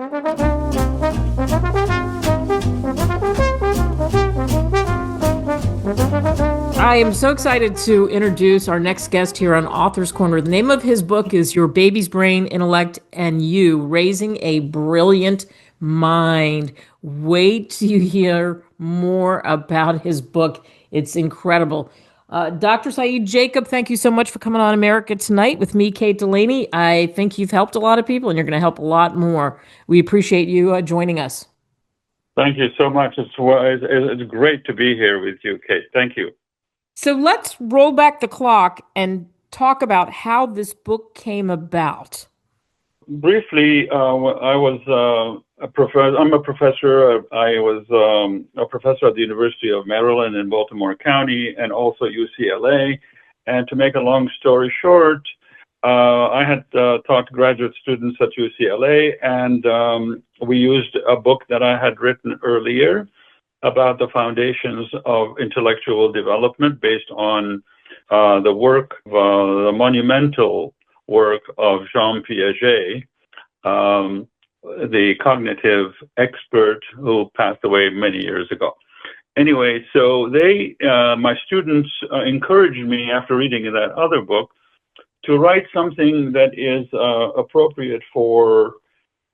I am so excited to introduce our next guest here on Author's Corner. The name of his book is Your Baby's Brain, Intellect, and You, Raising a Brilliant Mind. Wait till you hear more about his book. It's incredible. Dr. Saied Jacob, thank you so much for coming on America Tonight with me, Kate Delaney. I think you've helped a lot of people and you're going to help a lot more. We appreciate you joining us. Thank you so much. It's great to be here with you, Kate. Thank you. So let's roll back the clock and talk about how this book came about. Briefly, I was a professor. I'm a professor. I was a professor at the University of Maryland in Baltimore County and also UCLA. And to make a long story short, I had taught graduate students at UCLA, and we used a book that I had written earlier about the foundations of intellectual development based on the work, the monumental work of Jean Piaget, the cognitive expert who passed away many years ago. Anyway, so my students encouraged me after reading that other book to write something that is appropriate for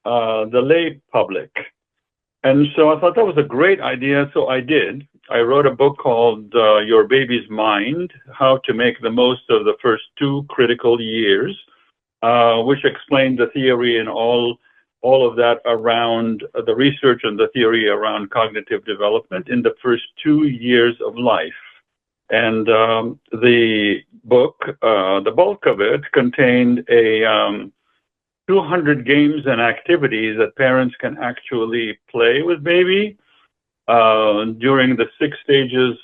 the lay public. And so I thought that was a great idea, so I did. I wrote a book called Your Baby's Mind, How to Make the Most of the First 2 Critical Years, which explained the theory and all of that around the research and the theory around cognitive development in the first 2 years of life. And the book, the bulk of it, contained a 200 games and activities that parents can actually play with baby during the 6 stages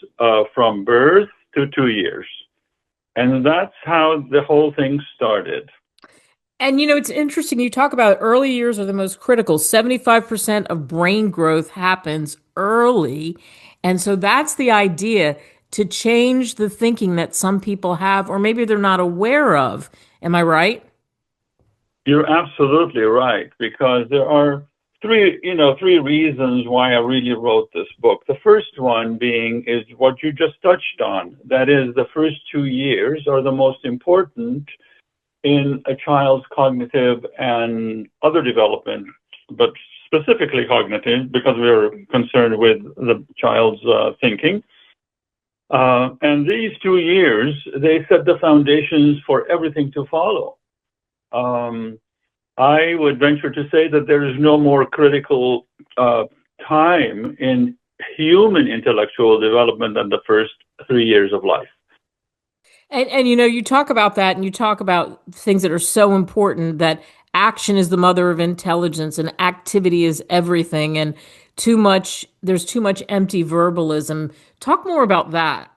from birth to 2 years. And that's how the whole thing started. And, it's interesting. You talk about early years are the most critical. 75% of brain growth happens early. And so that's the idea, to change the thinking that some people have, or maybe they're not aware of. Am I right? You're absolutely right, because there are three reasons why I really wrote this book. The first one being is what you just touched on. That is, the first 2 years are the most important in a child's cognitive and other development, but specifically cognitive, because we're concerned with the child's thinking. And these 2 years, they set the foundations for everything to follow. I would venture to say that there is no more critical time in human intellectual development than the first 3 years of life. And you talk about that, and you talk about things that are so important, that action is the mother of intelligence and activity is everything, and there's too much empty verbalism. Talk more about that.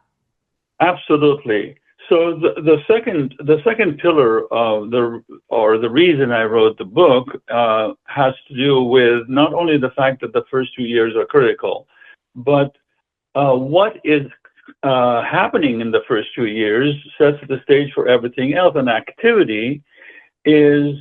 Absolutely. So the second pillar of the reason I wrote the book has to do with not only the fact that the first 2 years are critical, but what is happening in the first 2 years sets the stage for everything else. And activity is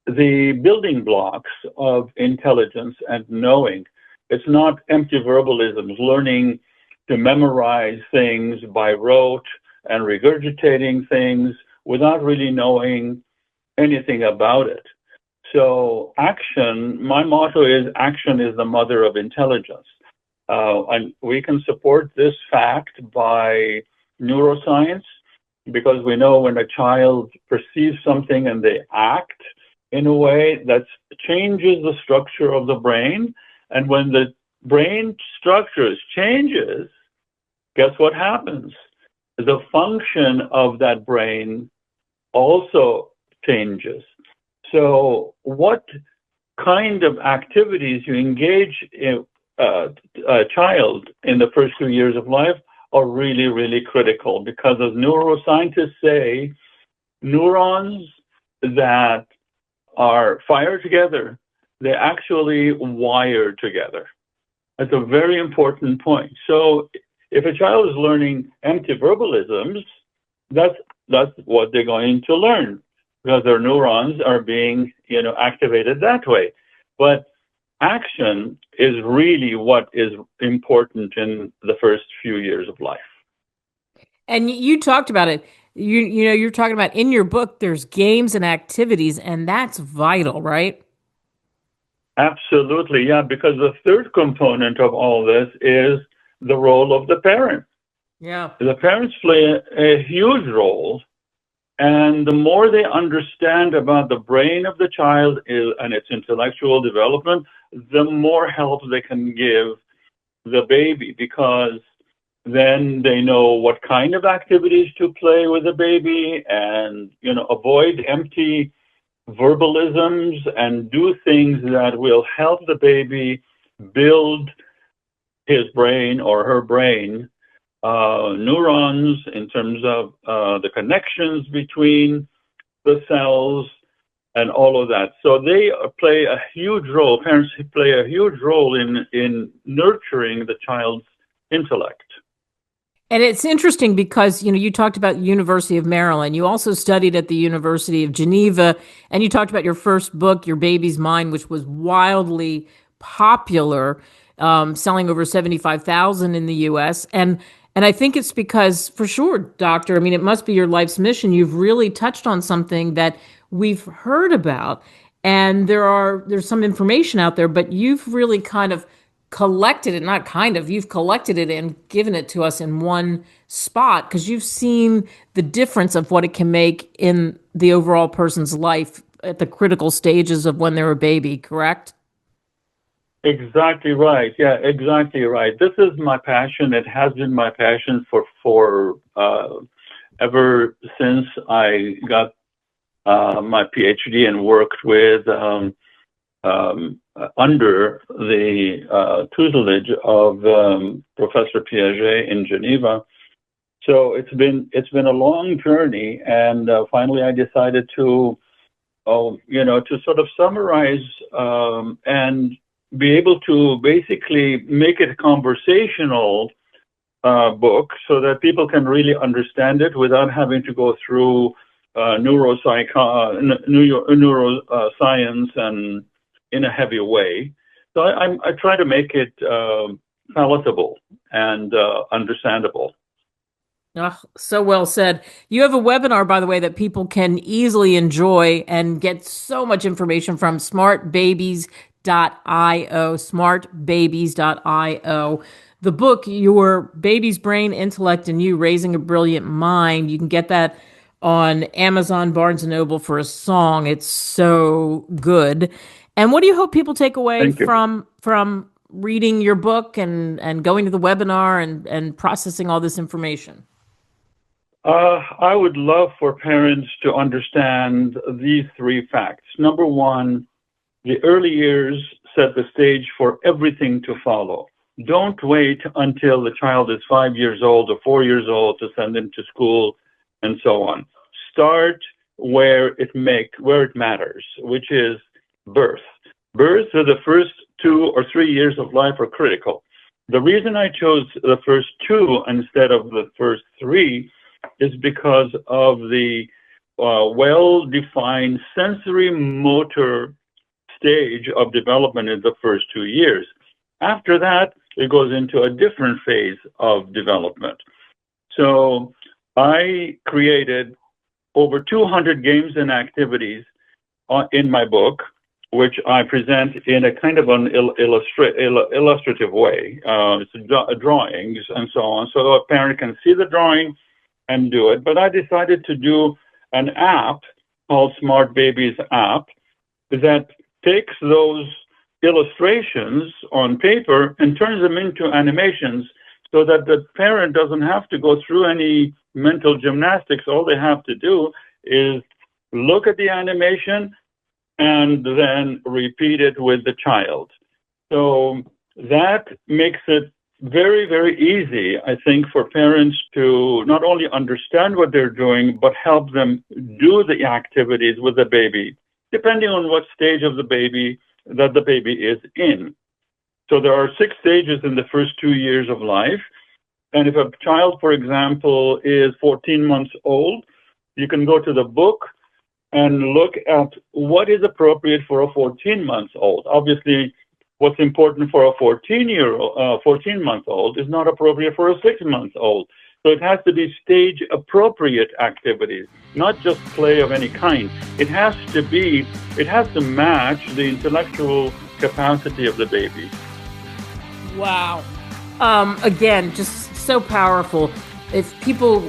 the building blocks of intelligence and knowing. It's not empty verbalisms, learning to memorize things by rote and regurgitating things without really knowing anything about it. So action, my motto is action is the mother of intelligence. And we can support this fact by neuroscience, because we know when a child perceives something and they act in a way that changes the structure of the brain. And when the brain structures changes, guess what happens? The function of that brain also changes. So what kind of activities you engage in a child in the first 2 years of life are really, really critical, because as neuroscientists say, neurons that are fired together, they actually wire together. That's a very important point. So if a child is learning empty verbalisms, that's what they're going to learn, because their neurons are being activated that way. But action is really what is important in the first few years of life. And you talked about it. You're talking about in your book, there's games and activities, and that's vital, right? Absolutely, yeah, because the third component of all this is the role of the parent. Yeah. The parents play a huge role, and the more they understand about the brain of the child and its intellectual development, the more help they can give the baby, because then they know what kind of activities to play with the baby, and avoid empty verbalisms and do things that will help the baby build his brain or her brain, neurons in terms of the connections between the cells and all of that. So they play a huge role, parents play a huge role in nurturing the child's intellect. And it's interesting because, you talked about University of Maryland. You also studied at the University of Geneva, and you talked about your first book, Your Baby's Mind, which was wildly popular, selling over 75,000 in the U.S. And I think it's because, for sure, doctor, I mean, it must be your life's mission. You've really touched on something that we've heard about, and there's some information out there, but you've really kind of collected it, not kind of, you've collected it and given it to us in one spot because you've seen the difference of what it can make in the overall person's life at the critical stages of when they're a baby, correct? Exactly right. Yeah, exactly right. This is my passion. It has been my passion for ever since I got my PhD and worked with under the tutelage of Professor Piaget in Geneva. So it's been a long journey, and finally I decided to sort of summarize and be able to basically make it a conversational book so that people can really understand it without having to go through neuroscience and in a heavy way. So I try to make it palatable and understandable. Oh, so well said. You have a webinar, by the way, that people can easily enjoy and get so much information from, smartbabies.io, smartbabies.io. The book, Your Baby's Brain, Intellect, and You, Raising a Brilliant Mind, you can get that on Amazon, Barnes & Noble for a song. It's so good. And what do you hope people take away from reading your book and going to the webinar and processing all this information? I would love for parents to understand these three facts. Number one, the early years set the stage for everything to follow. Don't wait until the child is 5 years old or 4 years old to send them to school and so on. Start where it matters, which is birth. Birth or the first 2 or 3 years of life are critical. The reason I chose the first 2 instead of the first 3 is because of the well-defined sensory motor stage of development in the first 2 years. After that, it goes into a different phase of development. So I created over 200 games and activities in my book, which I present in a kind of an illustrative way. It's drawings and so on, so a parent can see the drawing and do it. But I decided to do an app called Smart Babies app that takes those illustrations on paper and turns them into animations so that the parent doesn't have to go through any mental gymnastics. All they have to do is look at the animation and then repeat it with the child. So that makes it very, very easy, I think, for parents to not only understand what they're doing, but help them do the activities with the baby, depending on what stage of the baby that the baby is in. So there are 6 stages in the first 2 years of life. And if a child, for example, is 14 months old, you can go to the book and look at what is appropriate for a 14-month-old. Obviously, what's important for a 14-month-old is not appropriate for a 6-month-old. So it has to be stage-appropriate activities, not just play of any kind. It has to match the intellectual capacity of the baby. Wow. Again, just so powerful. If people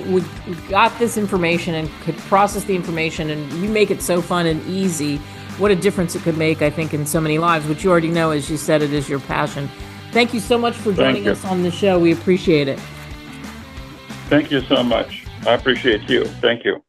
got this information and could process the information, and you make it so fun and easy, what a difference it could make, I think, in so many lives, which you already know, as you said, it is your passion. Thank you so much for joining us on the show. We appreciate it. Thank you so much. I appreciate you. Thank you.